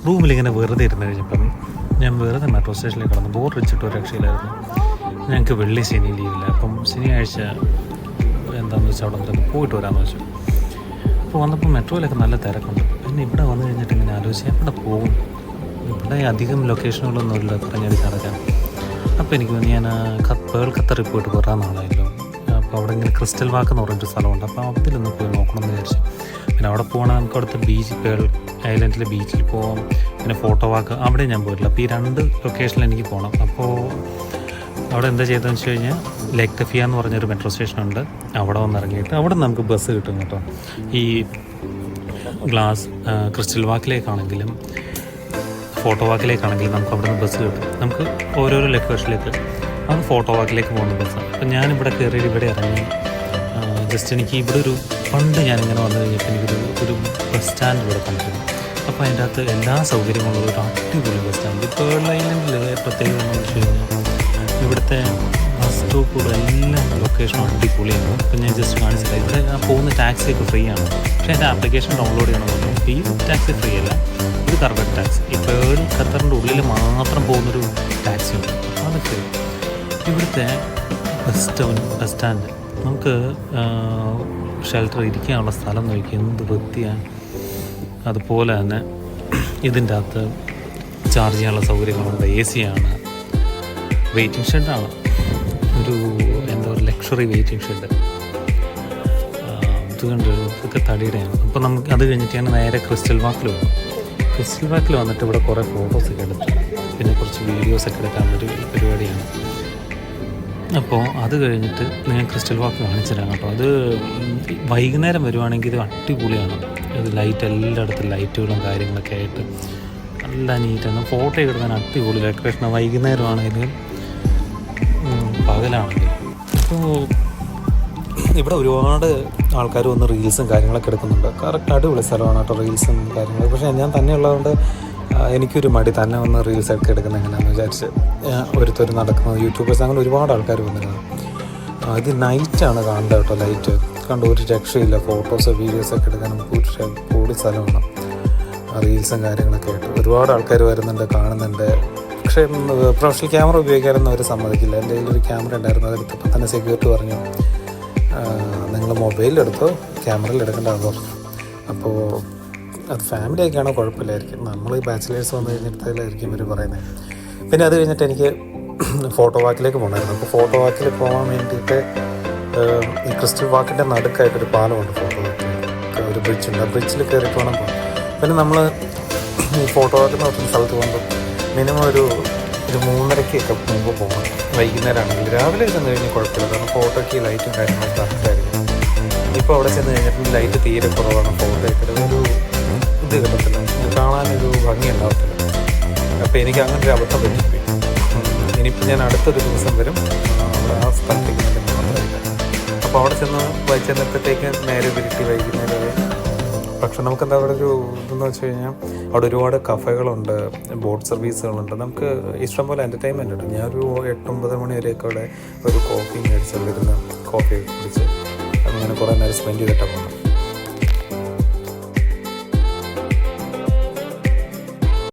റൂമിലിങ്ങനെ വെറുതെ ഇരുന്ന് കഴിഞ്ഞപ്പം ഞാൻ വെറുതെ മെട്രോ സ്റ്റേഷനിൽ കിടന്നു ബോറടിച്ചിട്ട് ഒരു രക്ഷയിലായിരുന്നു. ഞങ്ങൾക്ക് വെള്ളി ശനി ലീവില്ല. അപ്പം ശനിയാഴ്ച എന്താണെന്ന് വെച്ചാൽ അവിടെ നിന്ന് പോയിട്ട് വരാമെന്ന് വെച്ചു. അപ്പോൾ വന്നപ്പോൾ മെട്രോയിലൊക്കെ നല്ല തിരക്കുണ്ട്. പിന്നെ ഇവിടെ വന്നു കഴിഞ്ഞിട്ട് ഇങ്ങനെ ആലോചിച്ച് എവിടെ പോകും, ഇവിടെ അധികം ലൊക്കേഷനുകളൊന്നുമില്ല പറഞ്ഞടി നടക്കാൻ. അപ്പോൾ എനിക്ക് ഞാൻ പേൾ ഖത്തറിൽ പോയിട്ട് കുറേ നാളായല്ലോ. അപ്പോൾ അവിടെ ഇങ്ങനെ ക്രിസ്റ്റൽ വാക്ക് എന്ന് പറഞ്ഞൊരു സ്ഥലമുണ്ട്. അപ്പോൾ അതിലൊന്ന് പോയി നോക്കണമെന്ന് വിചാരിച്ചു. പിന്നെ അവിടെ പോകണമെങ്കിൽ നമുക്ക് അവിടുത്തെ ബീച്ച് പേൾ ഐലൻഡിലെ ബീച്ചിൽ പോകാം. പിന്നെ ഫോട്ടോ വാക്ക് അവിടെ ഞാൻ പോയിട്ടില്ല. അപ്പോൾ ഈ 2 ലൊക്കേഷനിൽ എനിക്ക് പോകണം. അപ്പോൾ അവിടെ എന്താ ചെയ്തതെന്ന് വെച്ച് കഴിഞ്ഞാൽ ലേക്ക് തഫിയ എന്ന് പറഞ്ഞൊരു മെട്രോ സ്റ്റേഷനുണ്ട്. അവിടെ വന്നിറങ്ങിയിട്ട് അവിടെ നമുക്ക് ബസ് കിട്ടും കേട്ടോ. ഈ ഗ്ലാസ് ക്രിസ്റ്റൽ വാക്കിലേക്കാണെങ്കിലും ഫോട്ടോ വാക്കിലേക്കാണെങ്കിലും നമുക്ക് അവിടെ നിന്ന് ബസ് കിട്ടും. നമുക്ക് ഓരോരോ ലൊക്കേഷനിലേക്ക് അത് ഫോട്ടോ വാക്കിലേക്ക് പോകുന്ന ബസ്സാണ്. അപ്പം ഞാനിവിടെ കയറി ഇവിടെ ഇറങ്ങി ജസ്റ്റ് എനിക്ക് ഇവിടെ ഒരു പണ്ട് ഞാനിങ്ങനെ വന്നു കഴിഞ്ഞപ്പോൾ എനിക്കൊരു ബസ് സ്റ്റാൻഡ് ഇവിടെ കണ്ടിരുന്നു. അപ്പോൾ അതിൻ്റെ അകത്ത് എല്ലാ സൗകര്യങ്ങളുള്ള ഒരു അടിപൊളി ബസ് സ്റ്റാൻഡ്. ഇപ്പോൾ ഐലൻഡിൽ പ്രത്യേകത എന്ന് വെച്ച് കഴിഞ്ഞാൽ ഇവിടുത്തെ ബസ് സ്റ്റോപ്പുകൾ എല്ലാം ലൊക്കേഷനും അടിപൊളിയാണ്. ഇപ്പം ഞാൻ ജസ്റ്റ് കാണിച്ചില്ല. ഇവിടെ പോകുന്ന ടാക്സിയൊക്കെ ഫ്രീ ആണ്. പക്ഷേ എൻ്റെ ആപ്ലിക്കേഷൻ ഡൗൺലോഡ് ചെയ്യണമെന്നുണ്ട്. ഈ ടാക്സി ഫ്രീ അല്ല, ഇത് കറക്റ്റ് ടാക്സി. ഇപ്പോൾ ഖത്തറിൻ്റെ ഉള്ളിൽ മാത്രം പോകുന്നൊരു ടാക്സി ഉണ്ട്, അത് ഫ്രീ. ഇവിടുത്തെ ബസ് സ്റ്റാൻഡ് നമുക്ക് ഷെൽട്ടർ ഇരിക്കാനുള്ള സ്ഥലം നോക്കി എന്ത് വൃത്തിയാണ്. അതുപോലെ തന്നെ ഇതിൻ്റെ അകത്ത് ചാർജ് ചെയ്യാനുള്ള സൗകര്യങ്ങളുണ്ട്. AC ആണ്, വെയിറ്റിംഗ് ഷെഡാണ്, ഒരു എന്താ പറയുക ലക്ഷറി വെയിറ്റിംഗ് ഷെഡ്. ഇതുകൊണ്ട് ഇതൊക്കെ തടിയുടെയാണ്. അപ്പോൾ നമുക്ക് അത് കഴിഞ്ഞിട്ട് ഞാൻ നേരെ ക്രിസ്റ്റൽ വാക്കിൽ വന്നു. ക്രിസ്റ്റൽ വാക്കിൽ വന്നിട്ട് ഇവിടെ കുറേ ഫോട്ടോസൊക്കെ എടുത്തു. പിന്നെ കുറച്ച് വീഡിയോസൊക്കെ എടുക്കാനൊരു പരിപാടിയാണ്. അപ്പോൾ അത് കഴിഞ്ഞിട്ട് ഞാൻ ക്രിസ്റ്റൽ വാക്ക് കാണിച്ചു തരാം കേട്ടോ. അത് വൈകുന്നേരം വരുവാണെങ്കിൽ ഇത് അടിപൊളിയാണ്. ഇത് ലൈറ്റ് എല്ലായിടത്തും ലൈറ്റുകളും കാര്യങ്ങളൊക്കെ ആയിട്ട് നല്ല നീറ്റാണ്. ഫോട്ടോ എടുക്കാൻ അടിപൊളി ഡെക്കറേഷൻ. വൈകുന്നേരമാണെങ്കിലും പകലാണെങ്കിലും. അപ്പോൾ ഇവിടെ ഒരുപാട് ആൾക്കാർ വന്ന് റീൽസും കാര്യങ്ങളൊക്കെ എടുക്കുന്നുണ്ട്. കറക്റ്റ് അടിപൊളി സ്ഥലമാണ് കേട്ടോ റീൽസും കാര്യങ്ങളും. പക്ഷേ ഞാൻ തന്നെ ഉള്ളതുകൊണ്ട് എനിക്കൊരു മടി തന്നെ വന്ന് റീൽസൊക്കെ എടുക്കുന്നത് എങ്ങനെയാണെന്ന് വിചാരിച്ച് ഒരുത്തർ നടക്കുന്നത് യൂട്യൂബേഴ്സ് അങ്ങനെ ഒരുപാട് ആൾക്കാർ വന്നിരുന്നു. ഇത് നൈറ്റാണ് കാണേണ്ടത് കേട്ടോ. ലൈറ്റ് കണ്ട് ഒരു രക്ഷയില്ല. ഫോട്ടോസോ വീഡിയോസൊക്കെ എടുക്കാൻ നമുക്ക് ഒരു കൂടി സ്ഥലമാണ്. റീൽസും കാര്യങ്ങളൊക്കെ ആയിട്ട് ഒരുപാട് ആൾക്കാർ വരുന്നുണ്ട്, കാണുന്നുണ്ട്. പക്ഷേ പ്രൊഫഷണൽ ക്യാമറ ഉപയോഗിക്കാനൊന്നും അവർ സമ്മതിക്കില്ല. എൻ്റെ കയ്യിലൊരു ക്യാമറ ഉണ്ടായിരുന്നു, അതെടുത്തപ്പോൾ തന്നെ സെക്യൂരിറ്റി പറഞ്ഞു നിങ്ങൾ മൊബൈലിലെടുത്തോ, ക്യാമറയിൽ എടുക്കേണ്ടതെന്ന് പറഞ്ഞു. അപ്പോൾ അത് ഫാമിലിയൊക്കെയാണോ കുഴപ്പമില്ലായിരിക്കും, നമ്മൾ ഈ ബാച്ചിലേഴ്സ് വന്നു കഴിഞ്ഞിട്ടായിരിക്കും ഇവർ പറയുന്നത്. പിന്നെ അത് കഴിഞ്ഞിട്ട് എനിക്ക് ഫോട്ടോ വാക്കിലേക്ക് പോകണമായിരുന്നു. അപ്പോൾ ഫോട്ടോ വാക്കിൽ പോകാൻ വേണ്ടിയിട്ട് ഈ ക്രിസ്റ്റൽ വാക്കിൻ്റെ നടുക്കായിട്ടൊരു പാലമുണ്ട്. ഫോട്ടോ വാക്കിൽ ഒരു ബ്രിഡ്ജുണ്ട്. ആ ബ്രിഡ്ജിൽ കയറിയിട്ട് വേണം പോകാൻ. പിന്നെ നമ്മൾ ഈ ഫോട്ടോ വാക്കിൽ നിന്ന് ഒത്തിരി സ്ഥലത്ത് പോകുമ്പോൾ മിനിമം ഒരു 3:30 മുമ്പ് പോകണം. വൈകുന്നേരമാണെങ്കിൽ രാവിലെ ചെന്ന് കഴിഞ്ഞാൽ കുഴപ്പമില്ല, കാരണം ഫോട്ടോയ്ക്ക് ലൈറ്റും കാര്യങ്ങളും കറക്റ്റായിരിക്കും. ഇപ്പോൾ അവിടെ ചെന്ന് കഴിഞ്ഞിട്ട് ലൈറ്റ് തീരെ കുറവാണ്. ഫോട്ടോയ്ക്ക് ഒരു ഇത് കിട്ടത്തില്ല, കാണാനൊരു ഭംഗി ഉണ്ടാവത്തില്ല. അപ്പോൾ എനിക്ക് അങ്ങനെ ഒരു അബദ്ധം പറ്റിപ്പോയി. ഇനിയിപ്പോൾ ഞാൻ അടുത്തൊരു ദിവസം വരും അവിടെ ആ സ്ഥലത്തേക്ക് വേണ്ടി മാത്രമായിട്ട്. അപ്പോൾ അവിടെ ചെന്നപ്പോഴത്തേക്ക് നേരെ തിരിട്ടി വൈകുന്നേരം. പക്ഷെ നമുക്കെന്താ അവിടെ ഒരു ഇതെന്ന് വെച്ച് കഴിഞ്ഞാൽ അവിടെ ഒരുപാട് കഫേകളുണ്ട്, ബോട്ട് സർവീസുകളുണ്ട്, നമുക്ക് ഇഷ്ടംപോലെ എൻ്റർടൈൻമെൻ്റ് ഉണ്ട്. ഞാനൊരു 8-9 മണി വരെയൊക്കെ അവിടെ ഒരു കോഫി മേടിച്ച് അവിടെ ഇരുന്ന് കോഫി കുടിച്ച് അങ്ങനെ കുറേ നേരം സ്പെൻഡ് ചെയ്തിട്ടാണ് പോകുന്നത്.